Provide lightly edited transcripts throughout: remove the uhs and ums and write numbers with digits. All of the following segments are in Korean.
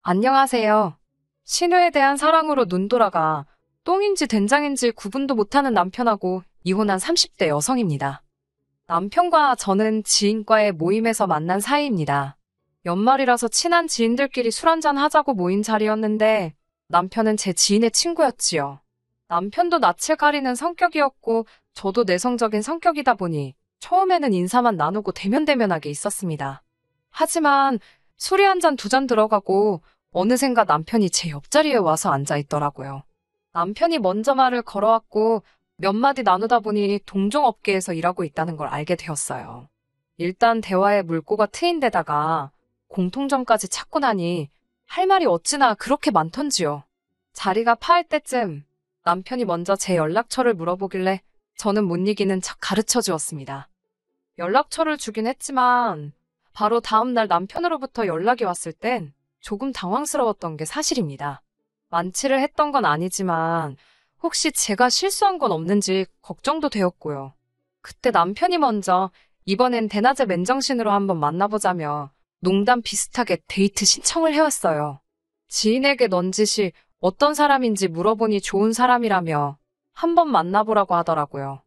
안녕하세요. 신우에 대한 사랑으로 눈돌아가 똥인지 된장인지 구분도 못하는 남편하고 이혼한 30대 여성입니다. 남편과 저는 지인과의 모임에서 만난 사이입니다. 연말이라서 친한 지인들끼리 술 한잔 하자고 모인 자리였는데 남편은 제 지인의 친구였지요. 남편도 낯을 가리는 성격이었고 저도 내성적인 성격이다 보니 처음에는 인사만 나누고 대면대면하게 있었습니다. 하지만 술이 한 잔 두 잔 들어가고 어느샌가 남편이 제 옆자리에 와서 앉아있더라고요. 남편이 먼저 말을 걸어왔고 몇 마디 나누다 보니 동종업계에서 일하고 있다는 걸 알게 되었어요. 일단 대화에 물꼬가 트인 데다가 공통점까지 찾고 나니 할 말이 어찌나 그렇게 많던지요. 자리가 파할 때쯤 남편이 먼저 제 연락처를 물어보길래 저는 못 이기는 척 가르쳐 주었습니다. 연락처를 주긴 했지만 바로 다음날 남편으로부터 연락이 왔을 땐 조금 당황스러웠던 게 사실입니다. 만취를 했던 건 아니지만 혹시 제가 실수한 건 없는지 걱정도 되었고요. 그때 남편이 먼저 이번엔 대낮에 맨정신으로 한번 만나보자며 농담 비슷하게 데이트 신청을 해왔어요. 지인에게 넌지시 어떤 사람인지 물어보니 좋은 사람이라며 한번 만나보라고 하더라고요.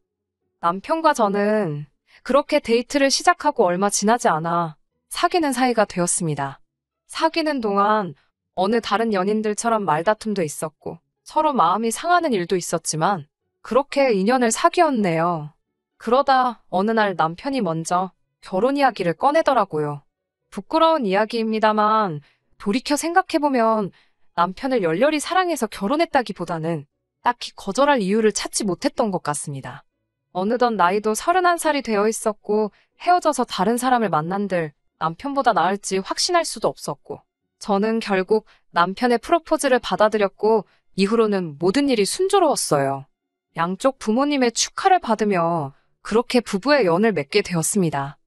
남편과 저는 그렇게 데이트를 시작하고 얼마 지나지 않아 사귀는 사이가 되었습니다. 사귀는 동안 어느 다른 연인들처럼 말다툼도 있었고 서로 마음이 상하는 일도 있었지만 그렇게 인연을 사귀었네요. 그러다 어느 날 남편이 먼저 결혼 이야기를 꺼내더라고요. 부끄러운 이야기입니다만 돌이켜 생각해보면 남편을 열렬히 사랑해서 결혼했다기보다는 딱히 거절할 이유를 찾지 못했던 것 같습니다. 어느덧 나이도 31살이 되어 있었고 헤어져서 다른 사람을 만난들 남편보다 나을지 확신할 수도 없었고 저는 결국 남편의 프로포즈를 받아들였고 이후로는 모든 일이 순조로웠어요. 양쪽 부모님의 축하를 받으며 그렇게 부부의 연을 맺게 되었습니다.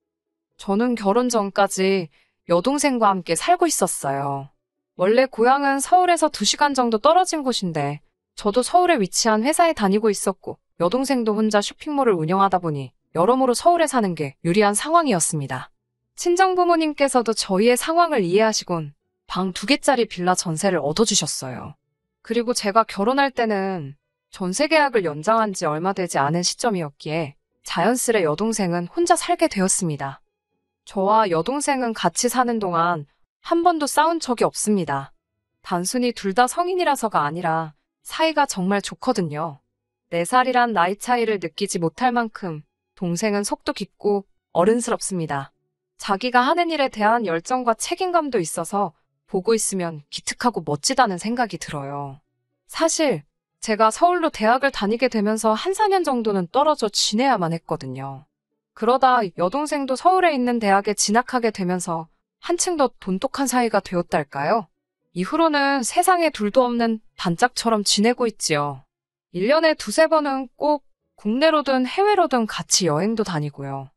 저는 결혼 전까지 여동생과 함께 살고 있었어요. 원래 고향은 서울에서 2시간 정도 떨어진 곳인데 저도 서울에 위치한 회사에 다니고 있었고 여동생도 혼자 쇼핑몰을 운영하다 보니 여러모로 서울에 사는 게 유리한 상황이었습니다. 친정부모님께서도 저희의 상황을 이해하시곤 방 2개짜리 빌라 전세를 얻어주셨어요. 그리고 제가 결혼할 때는 전세 계약을 연장한 지 얼마 되지 않은 시점이었기에 자연스레 여동생은 혼자 살게 되었습니다. 저와 여동생은 같이 사는 동안 한 번도 싸운 적이 없습니다. 단순히 둘 다 성인이라서가 아니라 사이가 정말 좋거든요. 4살이란 나이 차이를 느끼지 못할 만큼 동생은 속도 깊고 어른스럽습니다. 자기가 하는 일에 대한 열정과 책임감도 있어서 보고 있으면 기특하고 멋지다는 생각이 들어요. 사실 제가 서울로 대학을 다니게 되면서 한 4년 정도는 떨어져 지내야만 했거든요. 그러다 여동생도 서울에 있는 대학에 진학하게 되면서 한층 더 돈독한 사이가 되었달까요? 이후로는 세상에 둘도 없는 단짝처럼 지내고 있지요. 1년에 2-3번은 꼭 국내로든 해외로든 같이 여행도 다니고요.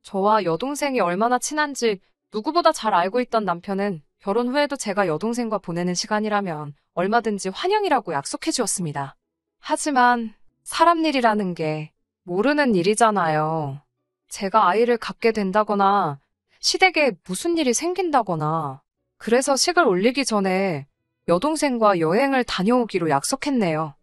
저와 여동생이 얼마나 친한지 누구보다 잘 알고 있던 남편은 결혼 후에도 제가 여동생과 보내는 시간이라면 얼마든지 환영이라고 약속해 주었습니다. 하지만 사람 일이라는 게 모르는 일이잖아요. 제가 아이를 갖게 된다거나 시댁에 무슨 일이 생긴다거나 그래서 식을 올리기 전에 여동생과 여행을 다녀오기로 약속했네요.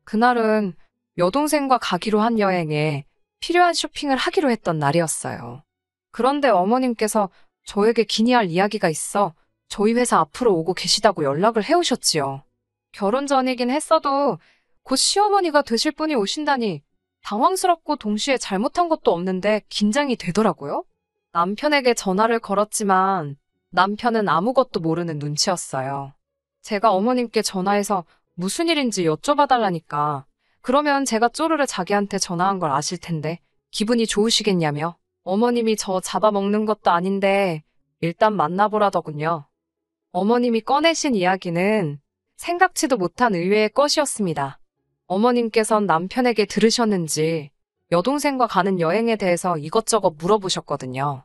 그날은 여동생과 가기로 한 여행에 필요한 쇼핑을 하기로 했던 날이었어요. 그런데 어머님께서 저에게 기니할 이야기가 있어 저희 회사 앞으로 오고 계시다고 연락을 해오셨지요. 결혼 전이긴 했어도 곧 시어머니가 되실 분이 오신다니 당황스럽고 동시에 잘못한 것도 없는데 긴장이 되더라고요. 남편에게 전화를 걸었지만 남편은 아무것도 모르는 눈치였어요. 제가 어머님께 전화해서 무슨 일인지 여쭤봐달라니까 그러면 제가 쪼르르 자기한테 전화한 걸 아실 텐데 기분이 좋으시겠냐며 어머님이 저 잡아먹는 것도 아닌데 일단 만나보라더군요. 어머님이 꺼내신 이야기는 생각지도 못한 의외의 것이었습니다. 어머님께선 남편에게 들으셨는지 여동생과 가는 여행에 대해서 이것저것 물어보셨거든요.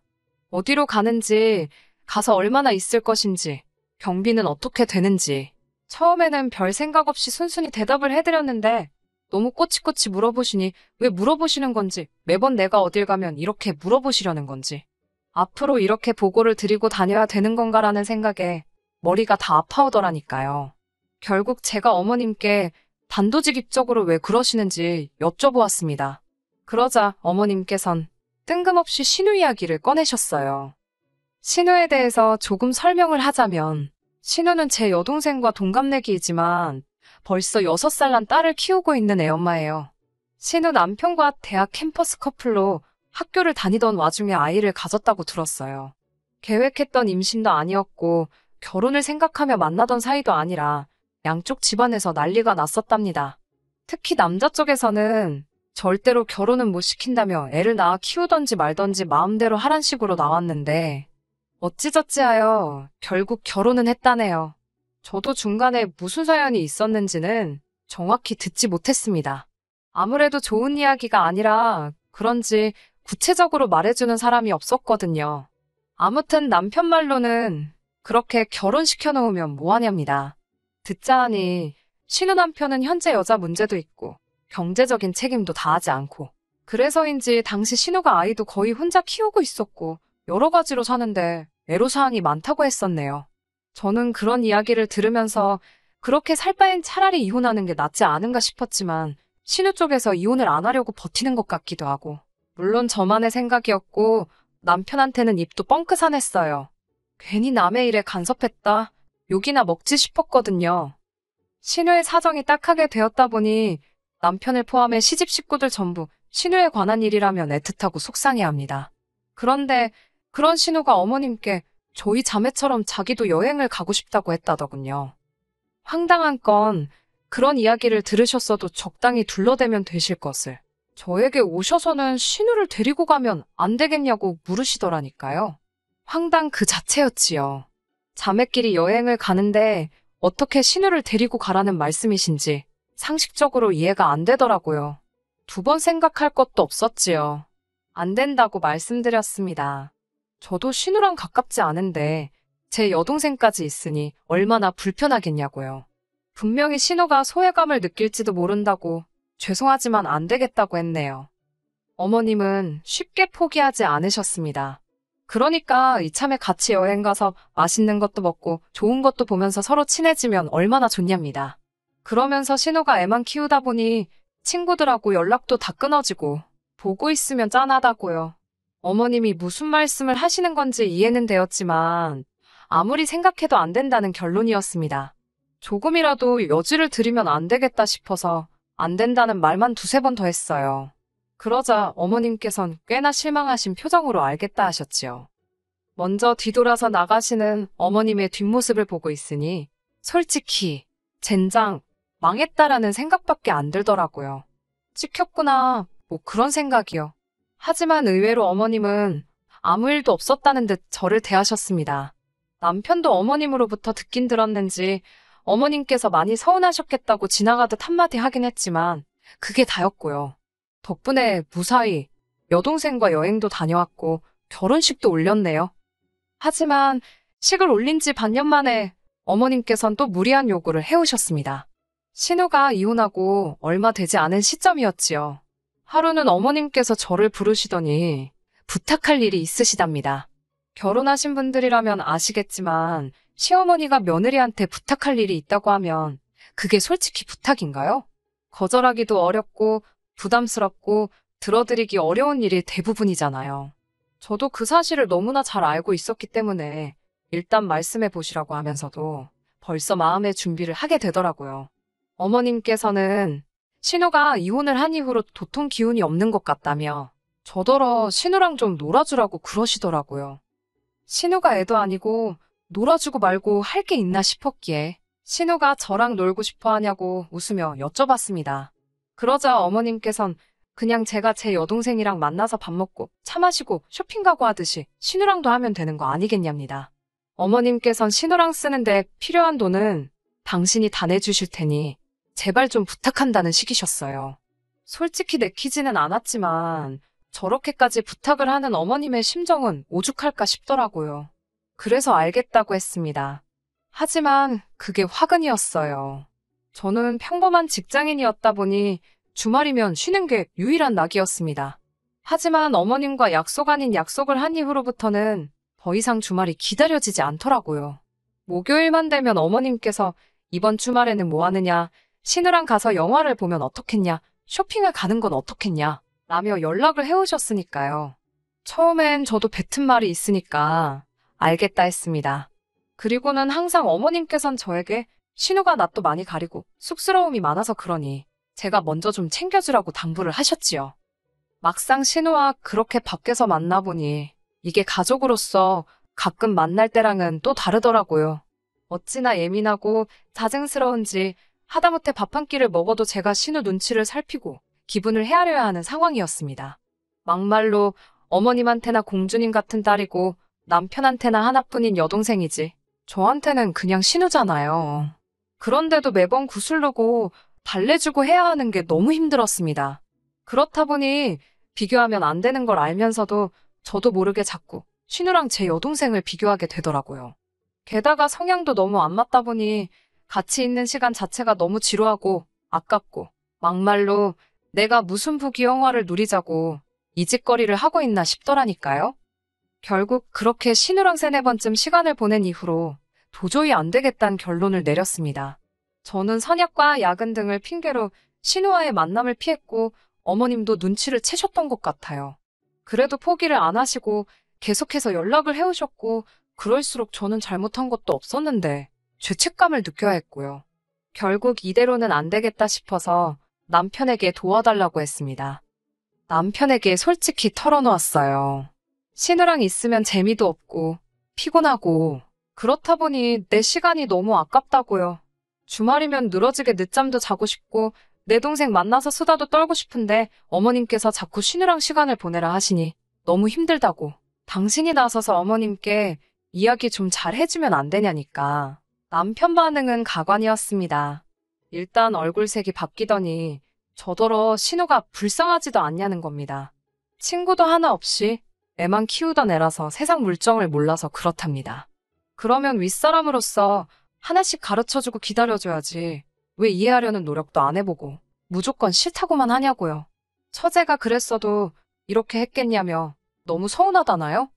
어디로 가는지, 가서 얼마나 있을 것인지, 경비는 어떻게 되는지. 처음에는 별 생각 없이 순순히 대답을 해드렸는데 너무 꼬치꼬치 물어보시니 왜 물어보시는 건지, 매번 내가 어딜 가면 이렇게 물어보시려는 건지, 앞으로 이렇게 보고를 드리고 다녀야 되는 건가라는 생각에 머리가 다 아파오더라니까요. 결국 제가 어머님께 단도직입적으로 왜 그러시는지 여쭤보았습니다. 그러자 어머님께선 뜬금없이 신우 이야기를 꺼내셨어요. 신우에 대해서 조금 설명을 하자면 신우는 제 여동생과 동갑내기이지만 벌써 6살 난 딸을 키우고 있는 애엄마예요. 신우 남편과 대학 캠퍼스 커플로 학교를 다니던 와중에 아이를 가졌다고 들었어요. 계획했던 임신도 아니었고 결혼을 생각하며 만나던 사이도 아니라 양쪽 집안에서 난리가 났었답니다. 특히 남자 쪽에서는 절대로 결혼은 못 시킨다며 애를 낳아 키우던지 말던지 마음대로 하란 식으로 나왔는데 어찌저찌하여 결국 결혼은 했다네요. 저도 중간에 무슨 사연이 있었는지는 정확히 듣지 못했습니다. 아무래도 좋은 이야기가 아니라 그런지 구체적으로 말해주는 사람이 없었거든요. 아무튼 남편 말로는 그렇게 결혼시켜 놓으면 뭐하냐입니다. 듣자 하니 신우 남편은 현재 여자 문제도 있고 경제적인 책임도 다하지 않고 그래서인지 당시 신우가 아이도 거의 혼자 키우고 있었고 여러 가지로 사는데 애로사항이 많다고 했었네요. 저는 그런 이야기를 들으면서 그렇게 살 바엔 차라리 이혼하는 게 낫지 않은가 싶었지만 신우 쪽에서 이혼을 안 하려고 버티는 것 같기도 하고 물론 저만의 생각이었고 남편한테는 입도 뻥끗하냈어요. 괜히 남의 일에 간섭했다 욕이나 먹지 싶었거든요. 신우의 사정이 딱하게 되었다 보니 남편을 포함해 시집 식구들 전부 신우에 관한 일이라면 애틋하고 속상해합니다. 그런데 그런 신우가 어머님께 저희 자매처럼 자기도 여행을 가고 싶다고 했다더군요. 황당한 건 그런 이야기를 들으셨어도 적당히 둘러대면 되실 것을 저에게 오셔서는 신우를 데리고 가면 안 되겠냐고 물으시더라니까요. 황당 그 자체였지요. 자매끼리 여행을 가는데 어떻게 신우를 데리고 가라는 말씀이신지 상식적으로 이해가 안 되더라고요. 2번 생각할 것도 없었지요. 안 된다고 말씀드렸습니다. 저도 신우랑 가깝지 않은데 제 여동생까지 있으니 얼마나 불편하겠냐고요. 분명히 신우가 소외감을 느낄지도 모른다고 죄송하지만 안 되겠다고 했네요. 어머님은 쉽게 포기하지 않으셨습니다. 그러니까 이참에 같이 여행 가서 맛있는 것도 먹고 좋은 것도 보면서 서로 친해지면 얼마나 좋냐입니다. 그러면서 신우가 애만 키우다 보니 친구들하고 연락도 다 끊어지고 보고 있으면 짠하다고요. 어머님이 무슨 말씀을 하시는 건지 이해는 되었지만 아무리 생각해도 안 된다는 결론이었습니다. 조금이라도 여지를 드리면 안 되겠다 싶어서 안 된다는 말만 2-3번 더 했어요. 그러자 어머님께선 꽤나 실망하신 표정으로 알겠다 하셨지요. 먼저 뒤돌아서 나가시는 어머님의 뒷모습을 보고 있으니 솔직히 젠장 망했다라는 생각밖에 안 들더라고요. 찍혔구나 뭐 그런 생각이요. 하지만 의외로 어머님은 아무 일도 없었다는 듯 저를 대하셨습니다. 남편도 어머님으로부터 듣긴 들었는지 어머님께서 많이 서운하셨겠다고 지나가듯 한마디 하긴 했지만 그게 다였고요. 덕분에 무사히 여동생과 여행도 다녀왔고 결혼식도 올렸네요. 하지만 식을 올린 지 반년 만에 어머님께선 또 무리한 요구를 해오셨습니다. 신우가 이혼하고 얼마 되지 않은 시점이었지요. 하루는 어머님께서 저를 부르시더니 부탁할 일이 있으시답니다. 결혼하신 분들이라면 아시겠지만 시어머니가 며느리한테 부탁할 일이 있다고 하면 그게 솔직히 부탁인가요? 거절하기도 어렵고 부담스럽고 들어드리기 어려운 일이 대부분이잖아요. 저도 그 사실을 너무나 잘 알고 있었기 때문에 일단 말씀해 보시라고 하면서도 벌써 마음의 준비를 하게 되더라고요. 어머님께서는 신우가 이혼을 한 이후로 도통 기운이 없는 것 같다며 저더러 신우랑 좀 놀아주라고 그러시더라고요. 신우가 애도 아니고 놀아주고 말고 할 게 있나 싶었기에 신우가 저랑 놀고 싶어 하냐고 웃으며 여쭤봤습니다. 그러자 어머님께선 그냥 제가 제 여동생이랑 만나서 밥 먹고 차 마시고 쇼핑 가고 하듯이 신우랑도 하면 되는 거 아니겠냐입니다. 어머님께선 신우랑 쓰는데 필요한 돈은 당신이 다 내주실 테니 제발 좀 부탁한다는 식이셨어요. 솔직히 내키지는 않았지만 저렇게까지 부탁을 하는 어머님의 심정은 오죽할까 싶더라고요. 그래서 알겠다고 했습니다. 하지만 그게 화근이었어요. 저는 평범한 직장인이었다 보니 주말이면 쉬는 게 유일한 낙이었습니다. 하지만 어머님과 약속 아닌 약속을 한 이후로부터는 더 이상 주말이 기다려지지 않더라고요. 목요일만 되면 어머님께서 이번 주말에는 뭐 하느냐, 신우랑 가서 영화를 보면 어떻겠냐, 쇼핑을 가는 건 어떻겠냐, 라며 연락을 해오셨으니까요. 처음엔 저도 뱉은 말이 있으니까 알겠다 했습니다. 그리고는 항상 어머님께선 저에게 신우가 낯도 많이 가리고 쑥스러움이 많아서 그러니 제가 먼저 좀 챙겨주라고 당부를 하셨지요. 막상 신우와 그렇게 밖에서 만나보니 이게 가족으로서 가끔 만날 때랑은 또 다르더라고요. 어찌나 예민하고 자증스러운지 하다못해 밥 한 끼를 먹어도 제가 신우 눈치를 살피고 기분을 헤아려야 하는 상황이었습니다. 막말로 어머님한테나 공주님 같은 딸이고 남편한테나 하나뿐인 여동생이지 저한테는 그냥 신우잖아요. 그런데도 매번 구슬르고 달래주고 해야 하는 게 너무 힘들었습니다. 그렇다 보니 비교하면 안 되는 걸 알면서도 저도 모르게 자꾸 신우랑 제 여동생을 비교하게 되더라고요. 게다가 성향도 너무 안 맞다 보니 같이 있는 시간 자체가 너무 지루하고 아깝고 막말로 내가 무슨 부귀영화를 누리자고 이 짓거리를 하고 있나 싶더라니까요. 결국 그렇게 신우랑 3-4번쯤 시간을 보낸 이후로 도저히 안 되겠다는 결론을 내렸습니다. 저는 선약과 야근 등을 핑계로 신우와의 만남을 피했고 어머님도 눈치를 채셨던 것 같아요. 그래도 포기를 안 하시고 계속해서 연락을 해오셨고 그럴수록 저는 잘못한 것도 없었는데 죄책감을 느껴야 했고요. 결국 이대로는 안 되겠다 싶어서 남편에게 도와달라고 했습니다. 남편에게 솔직히 털어놓았어요. 신우랑 있으면 재미도 없고 피곤하고 그렇다 보니 내 시간이 너무 아깝다고요. 주말이면 늘어지게 늦잠도 자고 싶고 내 동생 만나서 수다도 떨고 싶은데 어머님께서 자꾸 신우랑 시간을 보내라 하시니 너무 힘들다고. 당신이 나서서 어머님께 이야기 좀 잘 해주면 안 되냐니까. 남편 반응은 가관이었습니다. 일단 얼굴색이 바뀌더니 저더러 신우가 불쌍하지도 않냐는 겁니다. 친구도 하나 없이 애만 키우던 애라서 세상 물정을 몰라서 그렇답니다. 그러면 윗사람으로서 하나씩 가르쳐주고 기다려줘야지. 왜 이해하려는 노력도 안 해보고 무조건 싫다고만 하냐고요. 처제가 그랬어도 이렇게 했겠냐며 너무 서운하다나요?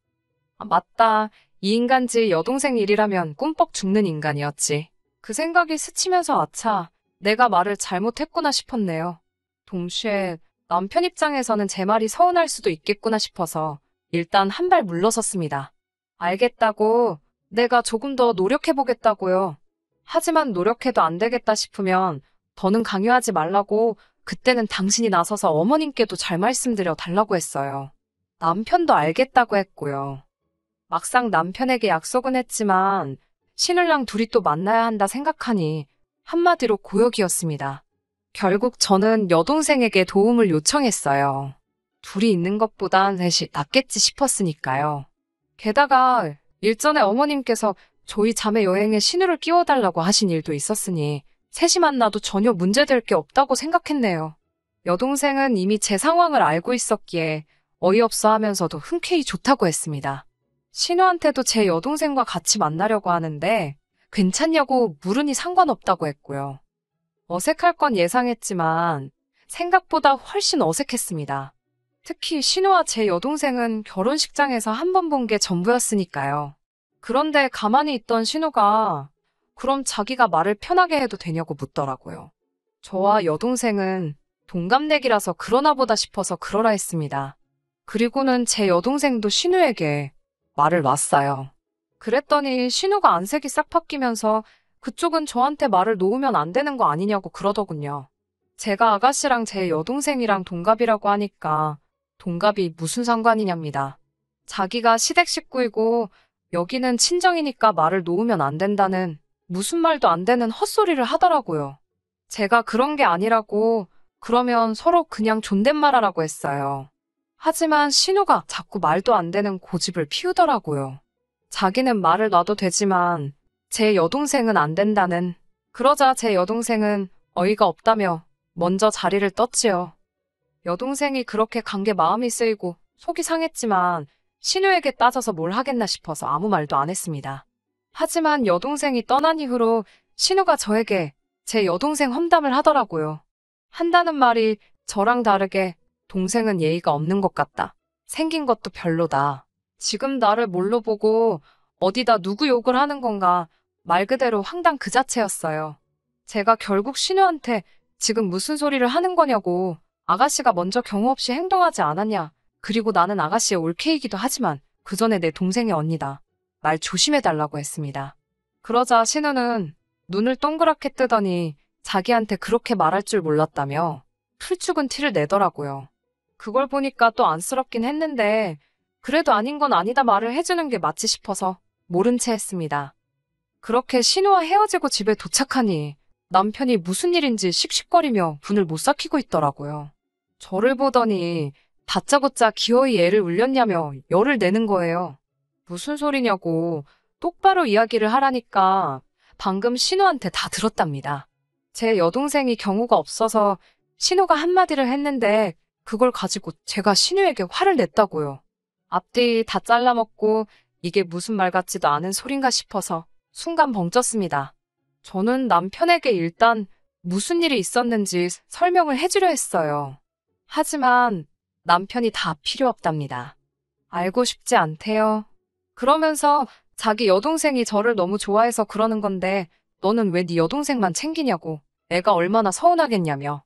아, 맞다. 이 인간지 여동생 일이라면 꿈뻑 죽는 인간이었지. 그 생각이 스치면서 아차, 내가 말을 잘못했구나 싶었네요. 동시에 남편 입장에서는 제 말이 서운할 수도 있겠구나 싶어서 일단 한 발 물러섰습니다. 알겠다고, 내가 조금 더 노력해보겠다고요. 하지만 노력해도 안 되겠다 싶으면 더는 강요하지 말라고 그때는 당신이 나서서 어머님께도 잘 말씀드려 달라고 했어요. 남편도 알겠다고 했고요. 막상 남편에게 약속은 했지만 신우랑 둘이 또 만나야 한다 생각하니 한마디로 고역이었습니다. 결국 저는 여동생에게 도움을 요청했어요. 둘이 있는 것보단 셋이 낫겠지 싶었으니까요. 게다가 일전에 어머님께서 저희 자매 여행에 신우를 끼워달라고 하신 일도 있었으니 셋이 만나도 전혀 문제될 게 없다고 생각했네요. 여동생은 이미 제 상황을 알고 있었기에 어이없어 하면서도 흔쾌히 좋다고 했습니다. 신우한테도 제 여동생과 같이 만나려고 하는데 괜찮냐고 물으니 상관없다고 했고요. 어색할 건 예상했지만 생각보다 훨씬 어색했습니다. 특히 신우와 제 여동생은 결혼식장에서 한 번 본 게 전부였으니까요. 그런데 가만히 있던 신우가 그럼 자기가 말을 편하게 해도 되냐고 묻더라고요. 저와 여동생은 동갑내기라서 그러나 보다 싶어서 그러라 했습니다. 그리고는 제 여동생도 신우에게 말을 놨어요. 그랬더니 신우가 안색이 싹 바뀌면서 그쪽은 저한테 말을 놓으면 안 되는 거 아니냐고 그러더군요. 제가 아가씨랑 제 여동생이랑 동갑이라고 하니까 동갑이 무슨 상관이냐입니다. 자기가 시댁 식구이고 여기는 친정이니까 말을 놓으면 안 된다는 무슨 말도 안 되는 헛소리를 하더라고요. 제가 그런 게 아니라고 그러면 서로 그냥 존댓말하라고 했어요. 하지만 신우가 자꾸 말도 안 되는 고집을 피우더라고요. 자기는 말을 놔도 되지만 제 여동생은 안 된다는. 그러자 제 여동생은 어이가 없다며 먼저 자리를 떴지요. 여동생이 그렇게 간 게 마음이 쓰이고 속이 상했지만 신우에게 따져서 뭘 하겠나 싶어서 아무 말도 안 했습니다. 하지만 여동생이 떠난 이후로 신우가 저에게 제 여동생 험담을 하더라고요. 한다는 말이 저랑 다르게 동생은 예의가 없는 것 같다. 생긴 것도 별로다. 지금 나를 뭘로 보고 어디다 누구 욕을 하는 건가. 말 그대로 황당 그 자체였어요. 제가 결국 신우한테 지금 무슨 소리를 하는 거냐고, 아가씨가 먼저 경우 없이 행동하지 않았냐, 그리고 나는 아가씨의 올케이기도 하지만 그 전에 내 동생의 언니다. 말 조심해달라고 했습니다. 그러자 신우는 눈을 동그랗게 뜨더니 자기한테 그렇게 말할 줄 몰랐다며 풀죽은 티를 내더라고요. 그걸 보니까 또 안쓰럽긴 했는데 그래도 아닌 건 아니다 말을 해주는 게 맞지 싶어서 모른 채 했습니다. 그렇게 신우와 헤어지고 집에 도착하니 남편이 무슨 일인지 씩씩거리며 분을 못 삭히고 있더라고요. 저를 보더니 다짜고짜 기어이 애를 울렸냐며 열을 내는 거예요. 무슨 소리냐고 똑바로 이야기를 하라니까 방금 신우한테 다 들었답니다. 제 여동생이 경우가 없어서 신우가 한마디를 했는데 그걸 가지고 제가 신우에게 화를 냈다고요. 앞뒤 다 잘라먹고 이게 무슨 말 같지도 않은 소린가 싶어서 순간 벙쪘습니다. 저는 남편에게 일단 무슨 일이 있었는지 설명을 해주려 했어요. 하지만 남편이 다 필요 없답니다. 알고 싶지 않대요. 그러면서 자기 여동생이 저를 너무 좋아해서 그러는 건데 너는 왜 네 여동생만 챙기냐고, 애가 얼마나 서운하겠냐며.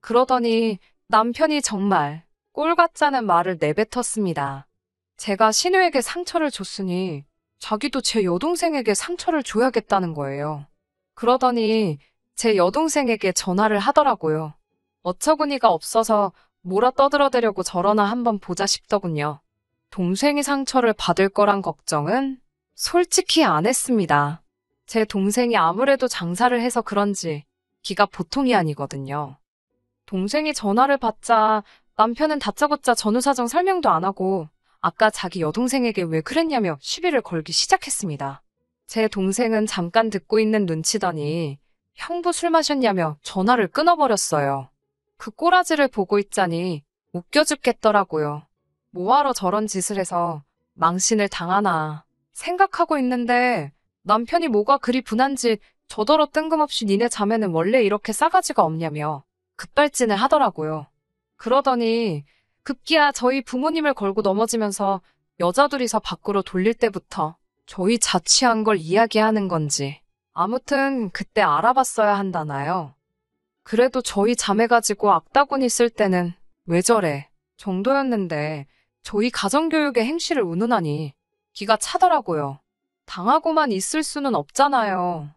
그러더니 남편이 정말 꼴 같자는 말을 내뱉었습니다. 제가 신우에게 상처를 줬으니 자기도 제 여동생에게 상처를 줘야겠다는 거예요. 그러더니 제 여동생에게 전화를 하더라고요. 어처구니가 없어서 뭐라 떠들어대려고 저러나 한번 보자 싶더군요. 동생이 상처를 받을 거란 걱정은 솔직히 안 했습니다. 제 동생이 아무래도 장사를 해서 그런지 기가 보통이 아니거든요. 동생이 전화를 받자 남편은 다짜고짜 전후 사정 설명도 안 하고 아까 자기 여동생에게 왜 그랬냐며 시비를 걸기 시작했습니다. 제 동생은 잠깐 듣고 있는 눈치더니 형부 술 마셨냐며 전화를 끊어버렸어요. 그 꼬라지를 보고 있자니 웃겨 죽겠더라고요. 뭐하러 저런 짓을 해서 망신을 당하나 생각하고 있는데 남편이 뭐가 그리 분한지 저더러 뜬금없이 니네 자매는 원래 이렇게 싸가지가 없냐며 급발진을 하더라고요. 그러더니 급기야 저희 부모님을 걸고 넘어지면서 여자 둘이서 밖으로 돌릴 때부터 저희 자취한 걸 이야기하는 건지 아무튼 그때 알아봤어야 한다나요. 그래도 저희 자매 가지고 악다구니 쓸 때는 왜 저래 정도였는데 저희 가정교육의 행실을 운운하니 기가 차더라고요. 당하고만 있을 수는 없잖아요.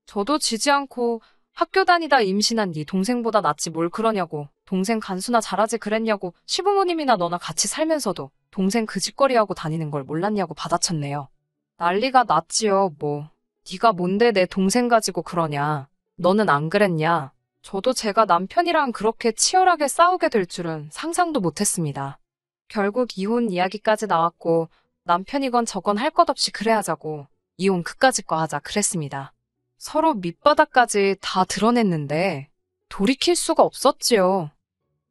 저도 지지 않고 학교 다니다 임신한 네 동생보다 낫지 뭘 그러냐고, 동생 간수나 잘하지 그랬냐고, 시부모님이나 너나 같이 살면서도 동생 그 짓거리하고 다니는 걸 몰랐냐고 받아쳤네요. 난리가 났지요. 뭐 네가 뭔데 내 동생 가지고 그러냐, 너는 안 그랬냐. 저도 제가 남편이랑 그렇게 치열하게 싸우게 될 줄은 상상도 못했습니다. 결국 이혼 이야기까지 나왔고 남편이건 저건 할 것 없이 그래 하자고 이혼 그까짓 거 하자 그랬습니다. 서로 밑바닥까지 다 드러냈는데 돌이킬 수가 없었지요.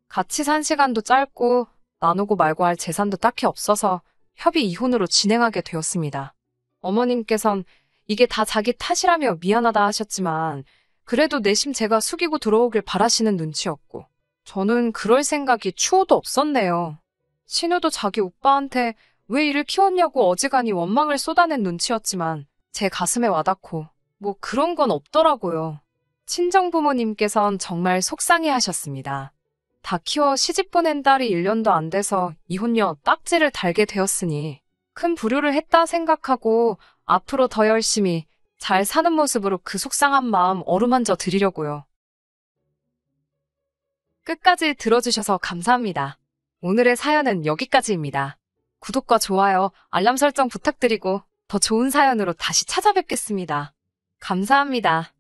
같이 산 시간도 짧고 나누고 말고 할 재산도 딱히 없어서 협의 이혼으로 진행하게 되었습니다. 어머님께선 이게 다 자기 탓이라며 미안하다 하셨지만 그래도 내심 제가 숙이고 들어오길 바라시는 눈치였고 저는 그럴 생각이 추호도 없었네요. 신우도 자기 오빠한테 왜 이를 키웠냐고 어지간히 원망을 쏟아낸 눈치였지만 제 가슴에 와닿고 뭐 그런 건 없더라고요. 친정부모님께선 정말 속상해하셨습니다. 다 키워 시집 보낸 딸이 1년도 안 돼서 이혼녀 딱지를 달게 되었으니 큰 불효를 했다 생각하고 앞으로 더 열심히 잘 사는 모습으로 그 속상한 마음 어루만져 드리려고요. 끝까지 들어주셔서 감사합니다. 오늘의 사연은 여기까지입니다. 구독과 좋아요, 알람 설정 부탁드리고 더 좋은 사연으로 다시 찾아뵙겠습니다. 감사합니다.